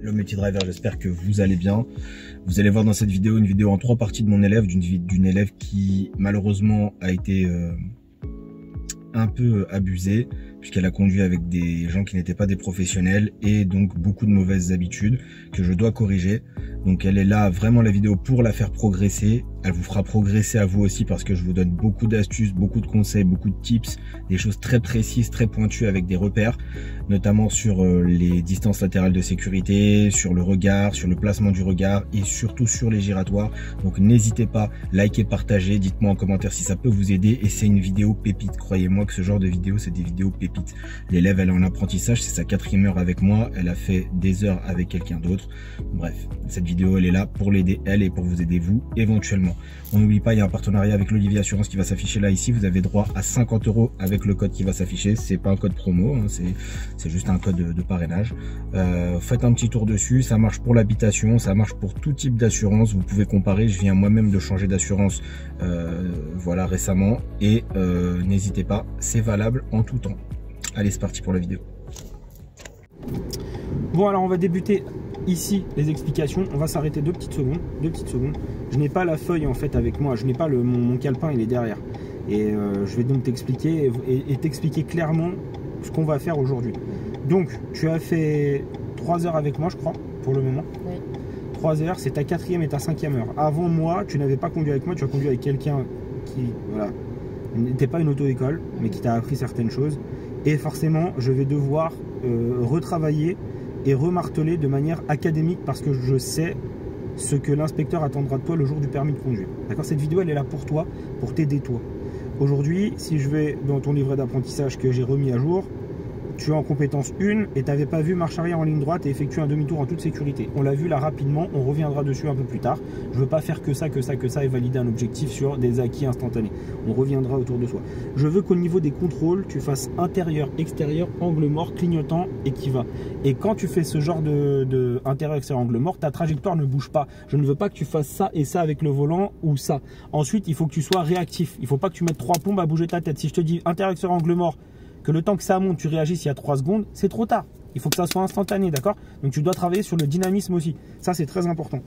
Le multi-driver, j'espère que vous allez bien. Vous allez voir dans cette vidéo une vidéo en 3 parties de mon élève, d'une élève qui malheureusement a été un peu abusée, puisqu'elle a conduit avec des gens qui n'étaient pas des professionnels et donc beaucoup de mauvaises habitudes que je dois corriger. Donc elle est là, vraiment la vidéo pour la faire progresser. Elle vous fera progresser à vous aussi parce que je vous donne beaucoup d'astuces, beaucoup de conseils, beaucoup de tips, des choses très précises, très pointues avec des repères, notamment sur les distances latérales de sécurité, sur le regard, sur le placement du regard et surtout sur les giratoires. Donc n'hésitez pas, likez, partagez, dites-moi en commentaire si ça peut vous aider et c'est une vidéo pépite. Croyez-moi que ce genre de vidéo, c'est des vidéos pépites. L'élève, elle est en apprentissage, c'est sa 4e heure avec moi, elle a fait des heures avec quelqu'un d'autre. Bref, cette vidéo, elle est là pour l'aider elle et pour vous aider vous éventuellement. On n'oublie pas, il y a un partenariat avec l'Olivier Assurance qui va s'afficher là ici. Vous avez droit à 50 € avec le code qui va s'afficher. C'est pas un code promo, hein, c'est juste un code de parrainage. Faites un petit tour dessus. Ça marche pour l'habitation, ça marche pour tout type d'assurance. Vous pouvez comparer. Je viens moi-même de changer d'assurance voilà récemment. Et n'hésitez pas, c'est valable en tout temps. Allez, c'est parti pour la vidéo. Bon, alors on va débuter ici les explications. On va s'arrêter 2 petites secondes. Je n'ai pas la feuille en fait avec moi. Je n'ai pas mon calepin, il est derrière. Et je vais donc t'expliquer et t'expliquer clairement ce qu'on va faire aujourd'hui. Donc, tu as fait 3 heures avec moi, je crois, pour le moment. Oui. 3 heures, c'est ta 4e et ta 5e heure. Avant moi, tu n'avais pas conduit avec moi, tu as conduit avec quelqu'un qui, voilà, n'était pas une auto-école, mais qui t'a appris certaines choses. Et forcément, je vais devoir retravailler et remarteler de manière académique parce que je sais ce que l'inspecteur attendra de toi le jour du permis de conduire. D'accord? Cette vidéo, elle est là pour toi, pour t'aider toi. Aujourd'hui, si je vais dans ton livret d'apprentissage que j'ai remis à jour, tu es en compétence 1 et tu n'avais pas vu marche arrière en ligne droite et effectuer un demi-tour en toute sécurité. On l'a vu là rapidement, on reviendra dessus un peu plus tard. Je ne veux pas faire que ça et valider un objectif sur des acquis instantanés. On reviendra autour de soi. Je veux qu'au niveau des contrôles, tu fasses intérieur, extérieur, angle mort, clignotant et qui va. Et quand tu fais ce genre de intérieur, extérieur, angle mort, ta trajectoire ne bouge pas. Je ne veux pas que tu fasses ça et ça avec le volant ou ça. Ensuite, il faut que tu sois réactif. Il ne faut pas que tu mettes 3 plombes à bouger ta tête. Si je te dis intérieur, extérieur, angle mort, que le temps que ça monte, tu réagisses il y a 3 secondes, c'est trop tard. Il faut que ça soit instantané, d'accord? Donc tu dois travailler sur le dynamisme aussi. Ça, c'est très important.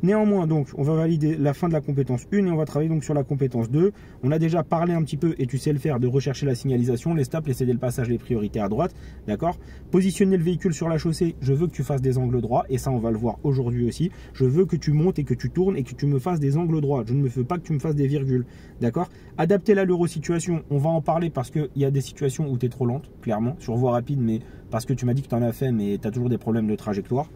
Néanmoins, donc, on va valider la fin de la compétence 1 et on va travailler donc sur la compétence 2. On a déjà parlé un petit peu, et tu sais le faire, de rechercher la signalisation, les stops, les céder le passage, les priorités à droite, d'accord? Positionner le véhicule sur la chaussée, je veux que tu fasses des angles droits, et ça, on va le voir aujourd'hui aussi. Je veux que tu montes et que tu tournes et que tu me fasses des angles droits. Je ne me veux pas que tu me fasses des virgules, d'accord? Adapter la l'euro-situation, on va en parler parce qu'il y a des situations où tu es trop lente, clairement, sur voie rapide, mais parce que tu m'as dit que tu en as fait, mais tu as toujours des problèmes de trajectoire.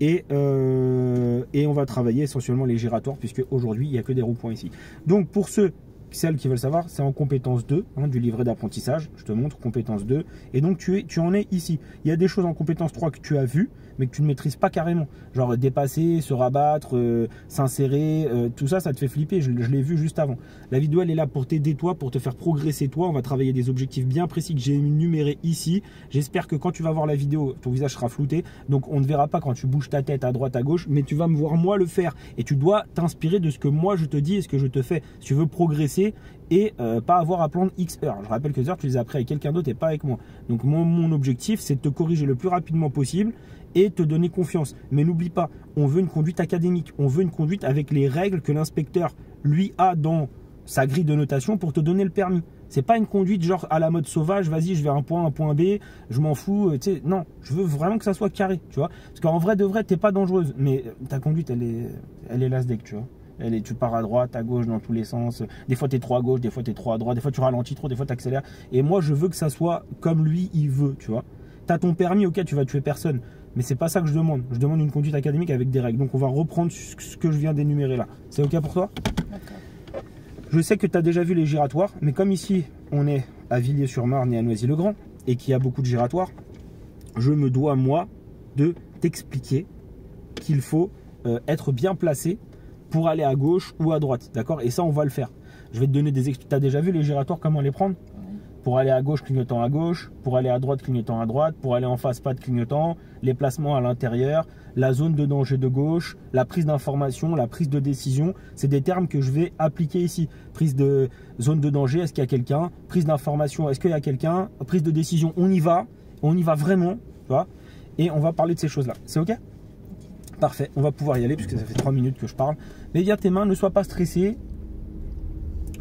Et on va travailler essentiellement les giratoires puisque aujourd'hui il n'y a que des ronds-points ici. Donc pour celles qui veulent savoir, c'est en compétence 2 du livret d'apprentissage. Je te montre compétence 2 et donc tu en es ici. Il y a des choses en compétence 3 que tu as vues mais que tu ne maîtrises pas carrément, genre dépasser, se rabattre, s'insérer, tout ça, ça te fait flipper. Je l'ai vu juste avant. La vidéo elle est là pour t'aider toi, pour te faire progresser toi. On va travailler des objectifs bien précis que j'ai énumérés ici. J'espère que quand tu vas voir la vidéo, ton visage sera flouté, donc on ne verra pas quand tu bouges ta tête à droite à gauche, mais tu vas me voir moi le faire et tu dois t'inspirer de ce que moi je te dis et ce que je te fais si tu veux progresser et pas avoir à prendre X heures. Je rappelle que les heures tu les as appris avec quelqu'un d'autre et pas avec moi. Donc mon objectif c'est de te corriger le plus rapidement possible et te donner confiance. Mais n'oublie pas, on veut une conduite académique, on veut une conduite avec les règles que l'inspecteur lui a dans sa grille de notation pour te donner le permis. C'est pas une conduite genre à la mode sauvage, vas-y je vais à un point B, je m'en fous, tu sais, non, je veux vraiment que ça soit carré, tu vois. Parce qu'en vrai de vrai, t'es pas dangereuse, mais ta conduite elle est lasdec, tu vois. Tu pars à droite, à gauche, dans tous les sens. Des fois, tu es trop à gauche, des fois, tu es trop à droite, des fois, tu ralentis trop, des fois, tu accélères. Et moi, je veux que ça soit comme lui, il veut, tu vois. Tu as ton permis, ok, tu vas tuer personne. Mais c'est pas ça que je demande. Je demande une conduite académique avec des règles. Donc, on va reprendre ce que je viens d'énumérer là. C'est ok pour toi? D'accord. Je sais que tu as déjà vu les giratoires, mais comme ici, on est à Villiers-sur-Marne et à Noisy-le-Grand, et qu'il y a beaucoup de giratoires, je me dois, moi, de t'expliquer qu'il faut être bien placé pour aller à gauche ou à droite, d'accord? Et ça, on va le faire. Je vais te donner des explications. Tu as déjà vu les giratoires, comment les prendre? Pour aller à gauche, clignotant à gauche. Pour aller à droite, clignotant à droite. Pour aller en face, pas de clignotant. Les placements à l'intérieur. La zone de danger de gauche. La prise d'information. La prise de décision. C'est des termes que je vais appliquer ici. Prise de zone de danger, est-ce qu'il y a quelqu'un? Prise d'information, est-ce qu'il y a quelqu'un? Prise de décision, on y va. On y va vraiment, tu vois? Et on va parler de ces choses-là. C'est ok? Parfait, on va pouvoir y aller puisque ça fait 3 minutes que je parle. Mets bien tes mains, ne sois pas stressé.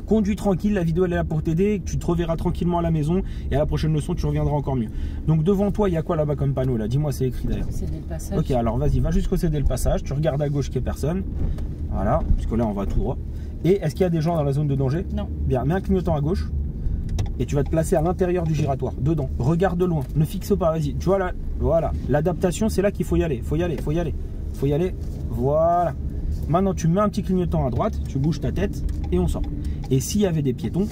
Conduis tranquille, la vidéo elle est là pour t'aider, tu te reverras tranquillement à la maison et à la prochaine leçon tu reviendras encore mieux. Donc devant toi il y a quoi là-bas comme panneau là? Dis-moi, c'est écrit d'ailleurs. Céder le passage. Ok, alors vas-y, va jusqu'au céder le passage, tu regardes à gauche qu'il n'y a personne. Voilà, puisque là on va tout droit. Et est-ce qu'il y a des gens dans la zone de danger? Non. Bien, mets un clignotant à gauche et tu vas te placer à l'intérieur du giratoire, dedans. Regarde de loin, ne fixe pas, vas-y. Tu vois là, voilà, l'adaptation c'est là qu'il faut y aller, faut y aller. Voilà. Maintenant tu mets un petit clignotant à droite, tu bouges ta tête et on sort. Et s'il y avait des piétons,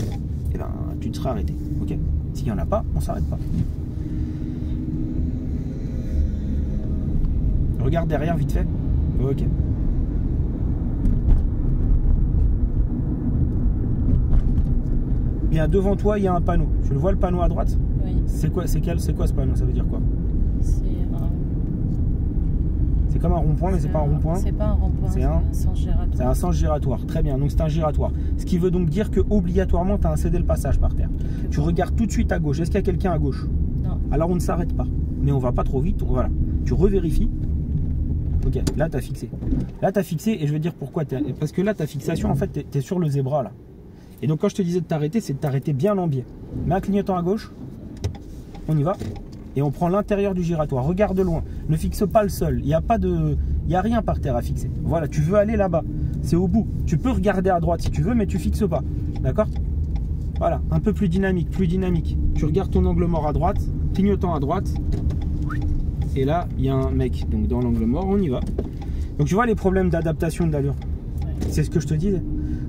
eh ben, tu te serais arrêté. Ok. S'il n'y en a pas, on s'arrête pas. Regarde derrière vite fait. Ok. Bien, devant toi, il y a un panneau. Tu le vois le panneau à droite? Oui. C'est quoi ce panneau? Ça veut dire quoi? C'est comme un rond-point, mais c'est pas un rond-point. C'est pas un rond-point, c'est un sens giratoire. C'est un sens giratoire, très bien, donc c'est un giratoire. Ce qui veut donc dire que obligatoirement tu as un cédé le passage par terre. Tu regardes tout de suite à gauche, est-ce qu'il y a quelqu'un à gauche? Non. Alors on ne s'arrête pas, mais on va pas trop vite, voilà. Tu revérifies. Ok, là tu as fixé. Là tu as fixé et je vais dire pourquoi. Parce que là ta fixation en fait tu es sur le zébra là. Et donc quand je te disais de t'arrêter, c'est de t'arrêter bien en biais. Mets un clignotant à gauche, on y va. Et on prend l'intérieur du giratoire, regarde loin, ne fixe pas le sol, il n'y a rien par terre à fixer. Voilà, tu veux aller là-bas, c'est au bout. Tu peux regarder à droite si tu veux, mais tu fixes pas, d'accord? Voilà, un peu plus dynamique, Tu regardes ton angle mort à droite, clignotant à droite, et là, il y a un mec, donc dans l'angle mort, on y va. Donc tu vois les problèmes d'adaptation de l'allure, c'est ce que je te disais.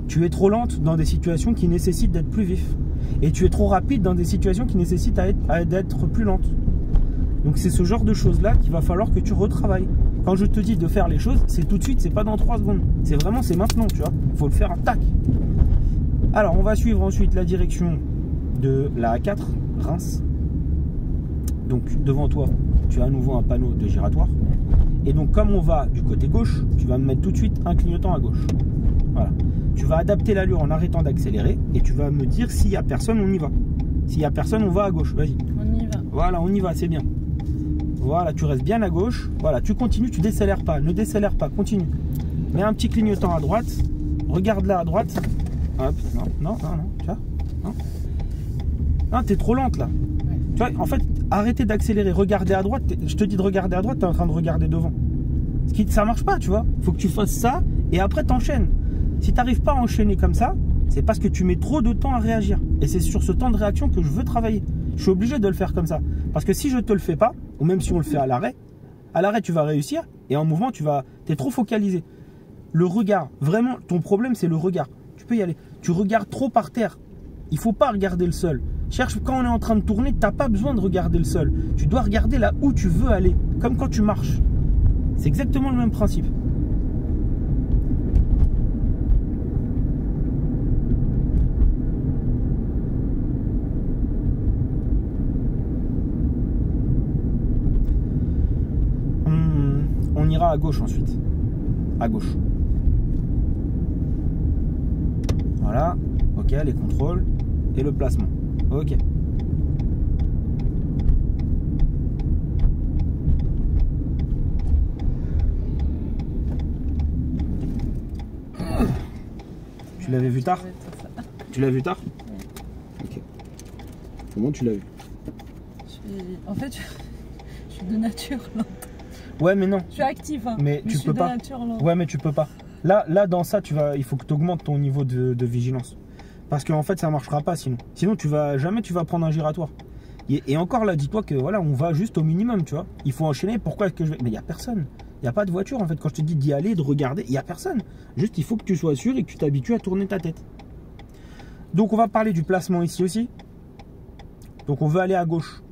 Tu es trop lente dans des situations qui nécessitent d'être plus vif. Et tu es trop rapide dans des situations qui nécessitent d'être plus lente. Donc c'est ce genre de choses là qu'il va falloir que tu retravailles. Quand je te dis de faire les choses, c'est tout de suite, c'est pas dans 3 secondes. C'est vraiment, c'est maintenant, tu vois. Il faut le faire, tac. Alors on va suivre ensuite la direction de la A4, Reims. Donc devant toi, tu as à nouveau un panneau de giratoire. Et donc comme on va du côté gauche, tu vas me mettre tout de suite un clignotant à gauche. Voilà. Tu vas adapter l'allure en arrêtant d'accélérer et tu vas me dire s'il n'y a personne, on y va. S'il n'y a personne, on va à gauche. Vas-y. On y va. Voilà, on y va, c'est bien. Voilà, tu restes bien à gauche. Voilà, tu continues, tu décélères pas. Ne décélère pas, continue. Mets un petit clignotant à droite. Regarde là à droite. Hop, non, tu vois. Non, t'es trop lente là. Ouais. Tu vois, en fait, arrêtez d'accélérer. Regardez à droite. Je te dis de regarder à droite, t'es en train de regarder devant. Ça marche pas, tu vois. Faut que tu fasses ça et après t'enchaînes. Si tu n'arrives pas à enchaîner comme ça, c'est parce que tu mets trop de temps à réagir. Et c'est sur ce temps de réaction que je veux travailler. Je suis obligé de le faire comme ça. Parce que si je ne te le fais pas, ou même si on le fait à l'arrêt tu vas réussir. Et en mouvement, tu es trop focalisé. Le regard, vraiment, ton problème, c'est le regard. Tu peux y aller. Tu regardes trop par terre. Il ne faut pas regarder le sol. Cherche, quand on est en train de tourner, tu n'as pas besoin de regarder le sol. Tu dois regarder là où tu veux aller. Comme quand tu marches. C'est exactement le même principe. On ira à gauche ensuite. À gauche. Voilà. Ok, les contrôles et le placement. Ok. Tu l'avais vu tard? Tu l'as vu tard? Ouais. Ok. Comment tu l'as vu? En fait, je suis de nature lente. Ouais, mais non. Je suis actif, hein, mais tu peux pas. Ouais, mais tu peux pas. Là, dans ça, il faut que tu augmentes ton niveau de vigilance. Parce qu'en fait, ça marchera pas sinon. Sinon, jamais tu vas prendre un giratoire. Et encore là, dis-toi que voilà, on va juste au minimum, tu vois. Il faut enchaîner. Pourquoi est-ce que je vais... Mais il n'y a personne. Il n'y a pas de voiture en fait. Quand je te dis d'y aller, de regarder, il n'y a personne. Juste, il faut que tu sois sûr et que tu t'habitues à tourner ta tête. Donc, on va parler du placement ici aussi. Donc, on veut aller à gauche.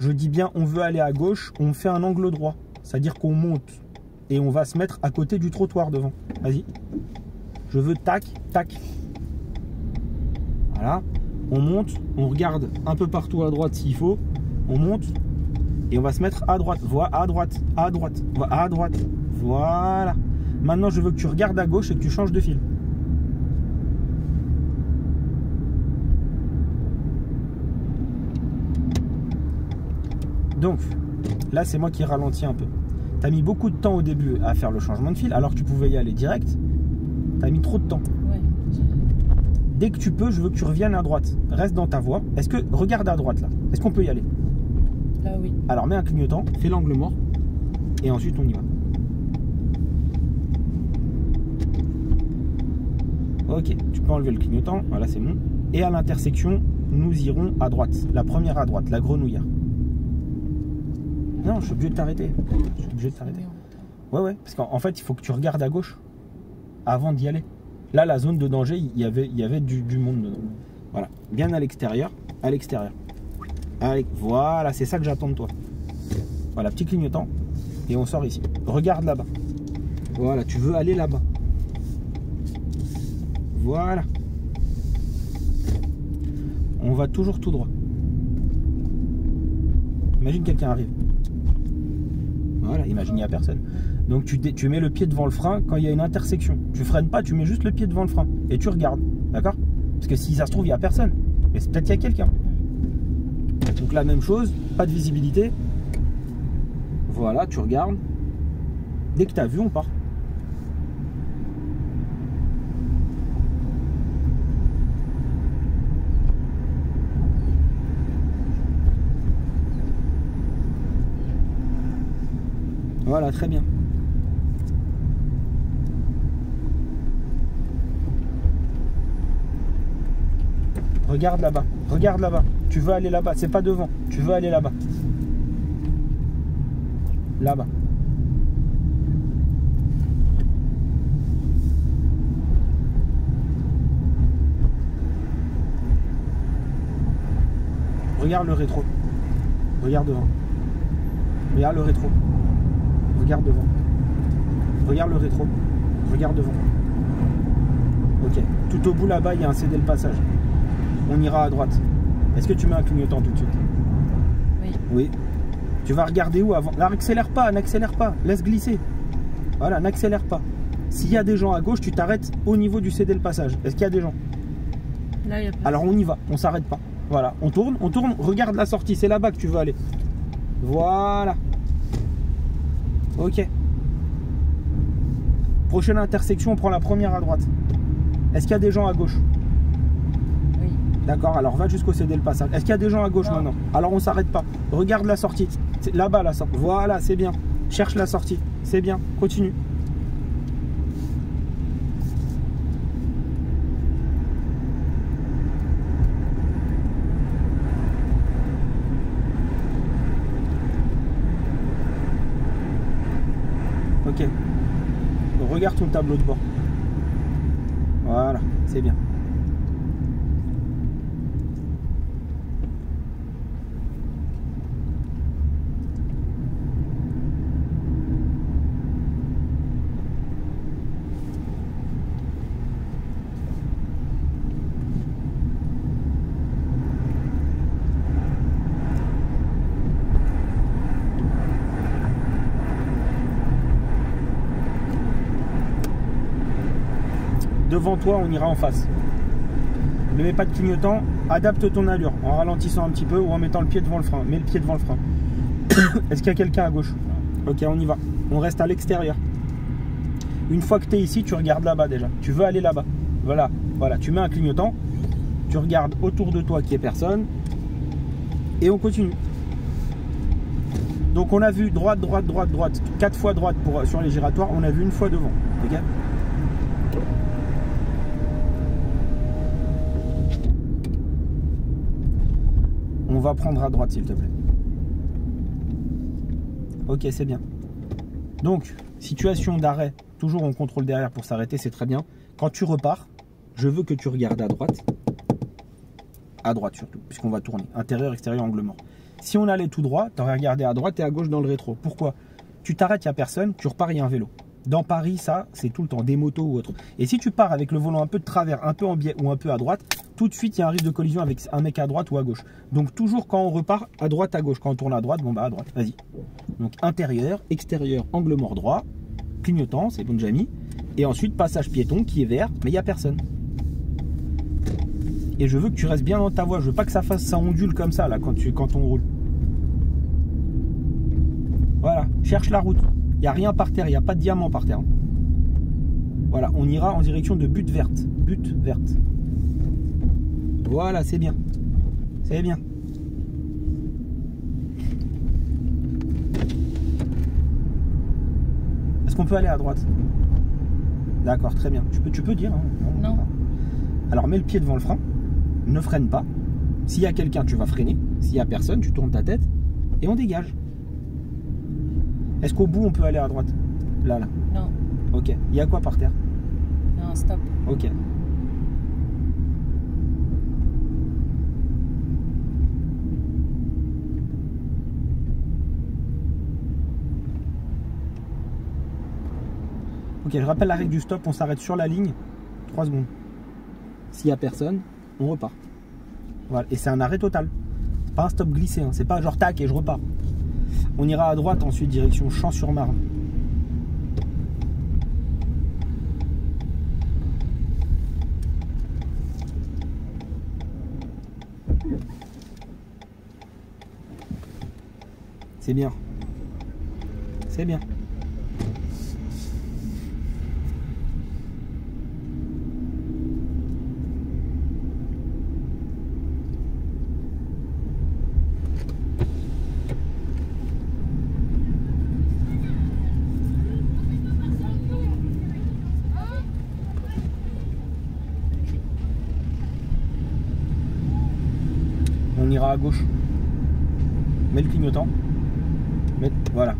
Je dis bien, on veut aller à gauche. On fait un angle droit. C'est-à-dire qu'on monte et on va se mettre à côté du trottoir devant. Vas-y. Je veux tac, tac. Voilà. On monte, on regarde un peu partout à droite s'il faut. On monte et on va se mettre à droite. Voilà, à droite, à droite, à droite. Voilà. Maintenant, je veux que tu regardes à gauche et que tu changes de fil. Donc, là, c'est moi qui ralentis un peu. Tu as mis beaucoup de temps au début à faire le changement de fil, alors que tu pouvais y aller direct. Tu as mis trop de temps. Ouais. Dès que tu peux, je veux que tu reviennes à droite. Reste dans ta voie. Regarde à droite là. Est-ce qu'on peut y aller? Là, oui. Alors mets un clignotant, fais l'angle mort. Et ensuite on y va. Ok, tu peux enlever le clignotant. Voilà, c'est bon. Et à l'intersection, nous irons à droite. La première à droite, la grenouillère. Non, je suis obligé de t'arrêter. Je suis obligé de t'arrêter. Ouais, parce qu'en fait, il faut que tu regardes à gauche avant d'y aller. Là, la zone de danger, il y avait du monde dedans. Voilà, bien à l'extérieur. À l'extérieur. Voilà, c'est ça que j'attends de toi. Voilà, petit clignotant. Et on sort ici. Regarde là-bas. Voilà, tu veux aller là-bas. Voilà. On va toujours tout droit. Imagine quelqu'un arrive. Voilà, imagine il n'y a personne. Donc tu mets le pied devant le frein quand il y a une intersection. Tu freines pas, tu mets juste le pied devant le frein. Et tu regardes. D'accord? Parce que si ça se trouve, il n'y a personne. Mais peut-être qu'il y a quelqu'un. Donc la même chose, pas de visibilité. Voilà, tu regardes. Dès que tu as vu, on part. Voilà, très bien. Regarde là-bas, regarde là-bas. Tu veux aller là-bas, c'est pas devant. Tu veux aller là-bas. Là-bas. Regarde le rétro. Regarde devant. Regarde le rétro. Regarde devant. Regarde le rétro. Regarde devant. Ok. Tout au bout là-bas, il y a un cédé le passage. On ira à droite. Est-ce que tu mets un clignotant tout de suite? Oui. Oui. Tu vas regarder où avant? Là, n'accélère pas, n'accélère pas. Laisse glisser. Voilà, n'accélère pas. S'il y a des gens à gauche, tu t'arrêtes au niveau du cédé le passage. Est-ce qu'il y a des gens? Là, il y a pas. Alors on y va, on s'arrête pas. Voilà, on tourne, regarde la sortie. C'est là-bas que tu veux aller. Voilà. Ok. Prochaine intersection, on prend la première à droite. Est-ce qu'il y a des gens à gauche? Oui. D'accord, alors va jusqu'au cédé le passage. Est-ce qu'il y a des gens à gauche maintenant? Alors on s'arrête pas. Regarde la sortie. C'est là-bas la sortie. Voilà, c'est bien. Cherche la sortie. C'est bien. Continue. Ok. Regarde ton tableau de bord. Voilà, c'est bien. Devant toi, on ira en face. Ne mets pas de clignotant, adapte ton allure en ralentissant un petit peu ou en mettant le pied devant le frein. Mets le pied devant le frein. Est-ce qu'il y a quelqu'un à gauche? Ok, on y va. On reste à l'extérieur. Une fois que tu es ici, tu regardes là-bas déjà. Tu veux aller là-bas. Voilà, voilà. Tu mets un clignotant, tu regardes autour de toi qu'il n'y ait personne et on continue. Donc on a vu droite, droite, droite, droite. 4 fois droite sur les giratoires. On a vu une fois devant. Ok. On va prendre à droite s'il te plaît. Ok, c'est bien. Donc, situation d'arrêt, toujours on contrôle derrière pour s'arrêter, c'est très bien. Quand tu repars, je veux que tu regardes à droite. À droite surtout, puisqu'on va tourner. Intérieur, extérieur, angle mort. Si on allait tout droit, tu aurais regardé à droite et à gauche dans le rétro. Pourquoi? Tu t'arrêtes, il n'y a personne, tu repars, il y a un vélo. Dans Paris, ça, c'est tout le temps, des motos ou autre. Et si tu pars avec le volant un peu de travers, un peu en biais ou un peu à droite, tout de suite, il y a un risque de collision avec un mec à droite ou à gauche. Donc, toujours quand on repart, à droite, à gauche. Quand on tourne à droite, bon bah à droite, vas-y. Donc, intérieur, extérieur, angle mort droit, clignotant, c'est bon déjà mis. Et ensuite, passage piéton qui est vert, mais il n'y a personne. Et je veux que tu restes bien dans ta voie. Je veux pas que ça fasse, ça ondule comme ça, là, quand on roule. Voilà, cherche la route. Il n'y a rien par terre, il n'y a pas de diamant par terre. Voilà, on ira en direction de butte verte. Butte verte. Voilà, c'est bien. C'est bien. Est-ce qu'on peut aller à droite? D'accord, très bien. Tu peux dire. Hein. Non. Alors mets le pied devant le frein. Ne freine pas. S'il y a quelqu'un, tu vas freiner. S'il n'y a personne, tu tournes ta tête et on dégage. Est-ce qu'au bout, on peut aller à droite? Là. Non. Ok. Il y a quoi par terre? Non, stop. Ok. Ok, je rappelle la règle du stop, on s'arrête sur la ligne, 3 secondes. S'il n'y a personne, on repart. Voilà, et c'est un arrêt total. C'est pas un stop glissé, hein. C'est pas genre tac et je repars. On ira à droite ensuite, direction Champs-sur-Marne. C'est bien. C'est bien. On ira à gauche. Mets le clignotant. Voilà.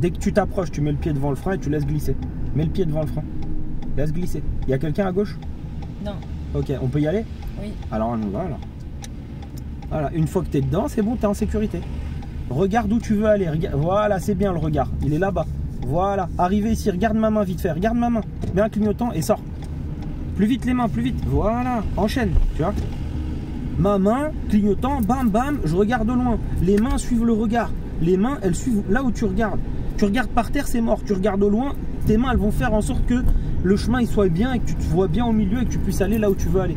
Dès que tu t'approches, tu mets le pied devant le frein et tu laisses glisser. Mets le pied devant le frein. Laisse glisser. Il y a quelqu'un à gauche? Non. Ok, on peut y aller? Oui. Alors on y va alors. Voilà, une fois que tu es dedans, c'est bon, tu es en sécurité. Regarde où tu veux aller. Voilà, c'est bien le regard. Il est là-bas. Voilà. Arrivé ici, regarde ma main vite fait. Regarde ma main. Mets un clignotant et sors. Plus vite les mains, plus vite. Voilà. Enchaîne. Tu vois? Ma main, clignotant, bam, bam, je regarde de loin. Les mains suivent le regard. Les mains, elles suivent là où tu regardes. Tu regardes par terre, c'est mort. Tu regardes au loin, tes mains, elles vont faire en sorte que le chemin il soit bien et que tu te vois bien au milieu et que tu puisses aller là où tu veux aller.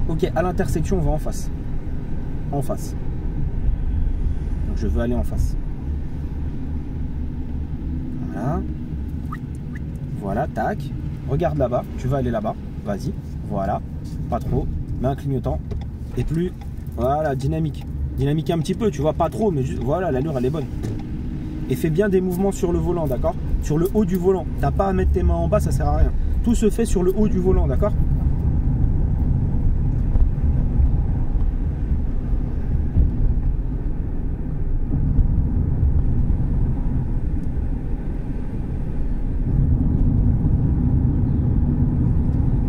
Ok, à l'intersection, on va en face. En face. Donc je veux aller en face. Voilà. Voilà, tac. Regarde là-bas, tu vas aller là-bas. Vas-y. Voilà. Pas trop. Mets un clignotant. Et plus. Voilà, dynamique. Dynamique un petit peu, tu vois, pas trop, mais juste, voilà, l'allure elle est bonne. Et fais bien des mouvements sur le volant, d'accord? Sur le haut du volant. T'as pas à mettre tes mains en bas, ça sert à rien. Tout se fait sur le haut du volant, d'accord?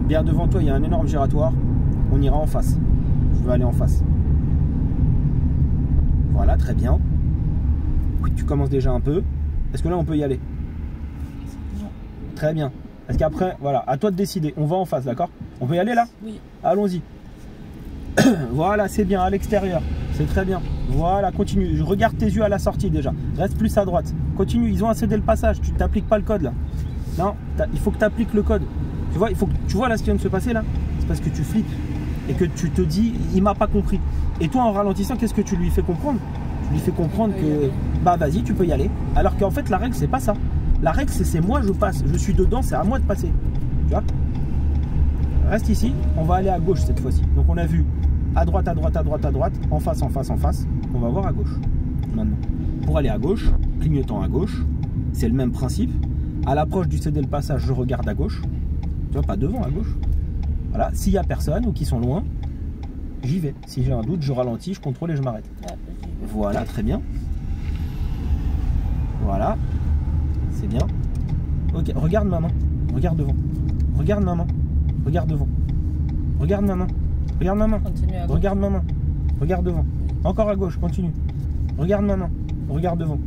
Bien devant toi, il y a un énorme giratoire. On ira en face. Je veux aller en face. Voilà, très bien. Tu commences déjà un peu. Est-ce que là, on peut y aller? Non. Très bien. Est-ce qu'après, voilà, à toi de décider. On va en face, d'accord? On peut y aller là? Oui. Allons-y. Voilà, c'est bien, à l'extérieur. C'est très bien. Voilà, continue. Je regarde tes yeux à la sortie déjà. Reste plus à droite. Continue, ils ont cédé le passage. Tu t'appliques pas le code là. Non, il faut que tu appliques le code. Tu vois, tu vois là ce qui vient de se passer là? C'est parce que tu flippes et que tu te dis, il m'a pas compris. Et toi en ralentissant, qu'est-ce que tu lui fais comprendre? Tu lui fais comprendre que, bah vas-y, tu peux y aller. Alors qu'en fait, la règle, c'est pas ça. La règle, c'est moi, je passe. Je suis dedans, c'est à moi de passer. Tu vois? Reste ici, on va aller à gauche cette fois-ci. Donc on a vu à droite, à droite, à droite, à droite, en face, en face, en face. On va voir à gauche maintenant. Pour aller à gauche, clignotant à gauche, c'est le même principe. À l'approche du céder le passage, je regarde à gauche. Tu vois, pas devant, à gauche. Voilà, s'il n'y a personne ou qu'ils sont loin, j'y vais. Si j'ai un doute, je ralentis, je contrôle et je m'arrête. Voilà, très bien. Voilà. C'est bien. Ok, regarde ma main. Regarde devant. Regarde ma main. Regarde devant. Regarde ma main. Regarde ma main. Regarde ma main. Regarde devant. Encore à gauche, continue. Regarde ma main. Regarde devant.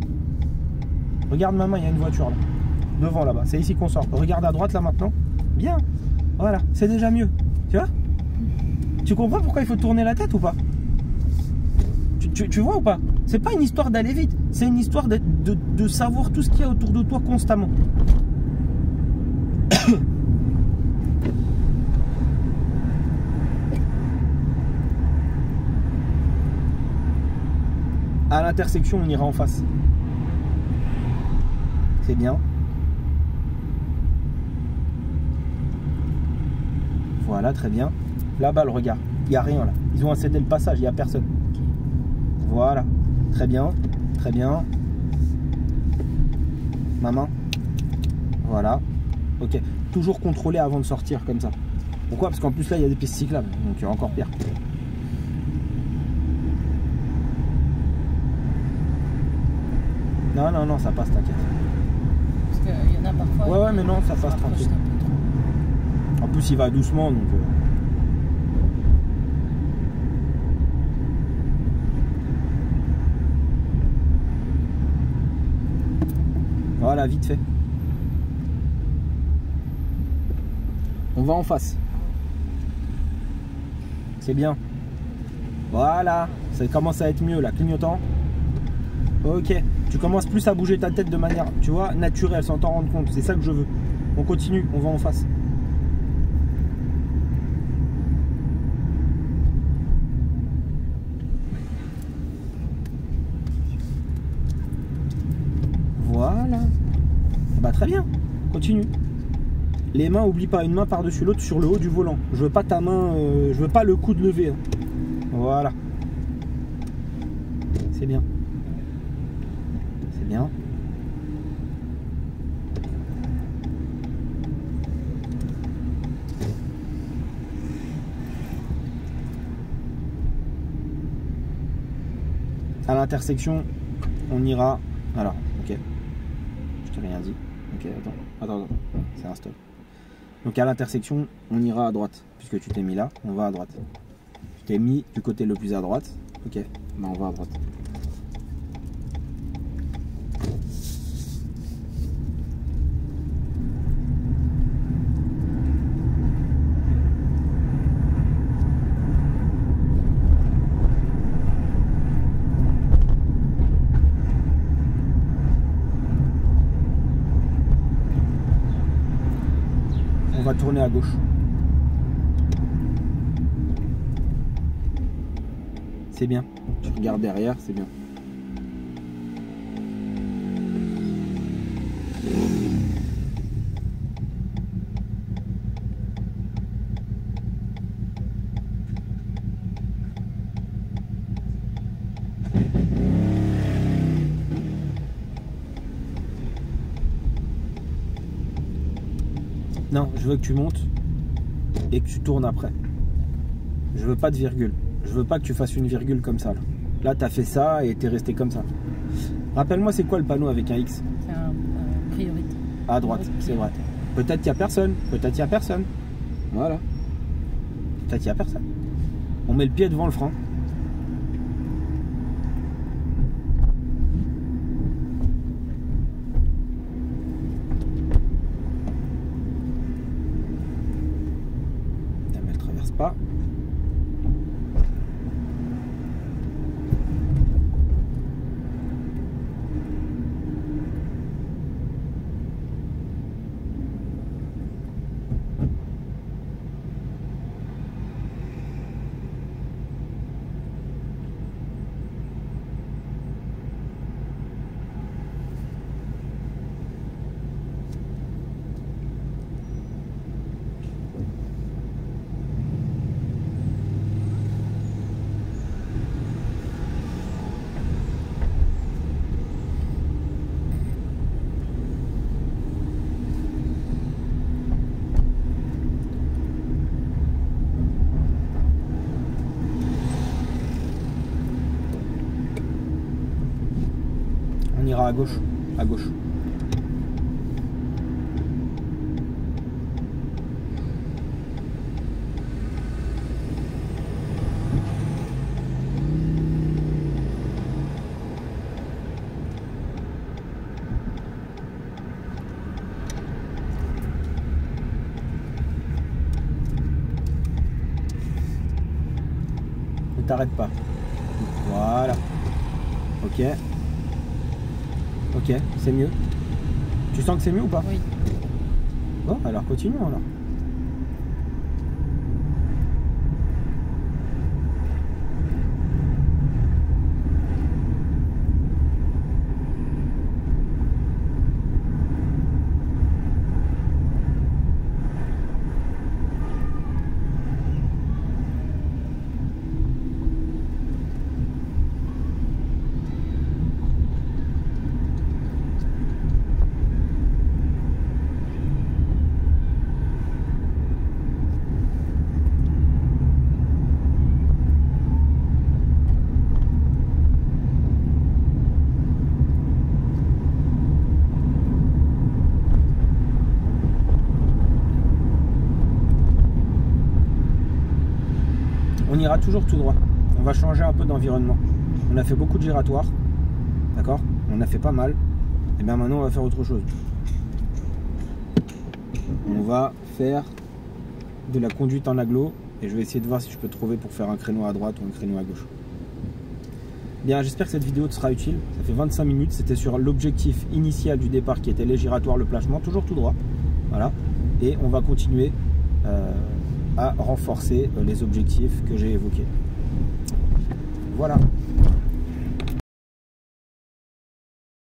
Regarde ma main, il y a une voiture là. Devant là-bas. C'est ici qu'on sort. Regarde à droite là maintenant. Bien. Voilà, c'est déjà mieux. Tu vois? Tu comprends pourquoi il faut tourner la tête ou pas? Tu vois ou pas? C'est pas une histoire d'aller vite, c'est une histoire de savoir tout ce qu'il y a autour de toi constamment. À l'intersection, on ira en face. C'est bien. Voilà, très bien. Là-bas, le regard. Il n'y a rien là. Ils ont cédé le passage, il n'y a personne. Voilà. Très bien. Très bien. Ma main. Voilà. Ok. Toujours contrôler avant de sortir comme ça. Pourquoi? Parce qu'en plus là, il y a des pistes cyclables. Donc il y a encore pire. Non, non, non, ça passe, t'inquiète. Parce qu'il y en a parfois. Ouais, mais non, ça passe tranquille. En plus, il va doucement, donc... Voilà, vite fait. On va en face. C'est bien. Voilà. Ça commence à être mieux, là. Clignotant. Ok. Tu commences plus à bouger ta tête de manière, tu vois, naturelle, sans t'en rendre compte. C'est ça que je veux. On continue. On va en face. Voilà. Bah très bien. Continue. Les mains, oublie pas, une main par-dessus l'autre sur le haut du volant. Je veux pas ta main, je veux pas le coude levé. Hein. Voilà. C'est bien. C'est bien. À l'intersection, on ira. Alors, ok. Je t'ai rien dit. Ok, attends. C'est un stop. Donc à l'intersection, on ira à droite. Puisque tu t'es mis là, on va à droite. Tu t'es mis du côté le plus à droite. Ok, ben on va à droite. On va tourner à gauche. C'est bien. Tu regardes derrière, c'est bien. Non, je veux que tu montes et que tu tournes après. Je veux pas de virgule. Je veux pas que tu fasses une virgule comme ça. Là, tu as fait ça et tu es resté comme ça. Rappelle-moi, c'est quoi le panneau avec un X? C'est un priorité. À droite, c'est vrai. Peut-être qu'il n'y a personne. Peut-être qu'il n'y a personne. Voilà. Peut-être qu'il n'y a personne. On met le pied devant le frein. Elle ne traverse pas. On ira à gauche. À gauche. Ne t'arrête pas. Voilà. Ok. Ok, c'est mieux. Tu sens que c'est mieux ou pas? Oui. Bon, alors continuons alors. ira toujours tout droit. On va changer un peu d'environnement. On a fait beaucoup de giratoires, d'accord? On a fait pas mal. Et bien maintenant on va faire autre chose. On va faire de la conduite en agglo et je vais essayer de voir si je peux trouver pour faire un créneau à droite ou un créneau à gauche. Bien, j'espère que cette vidéo te sera utile. Ça fait 25 minutes, c'était sur l'objectif initial du départ qui était les giratoires, le plachement, toujours tout droit. Voilà. Et on va continuer à renforcer les objectifs que j'ai évoqués. Voilà.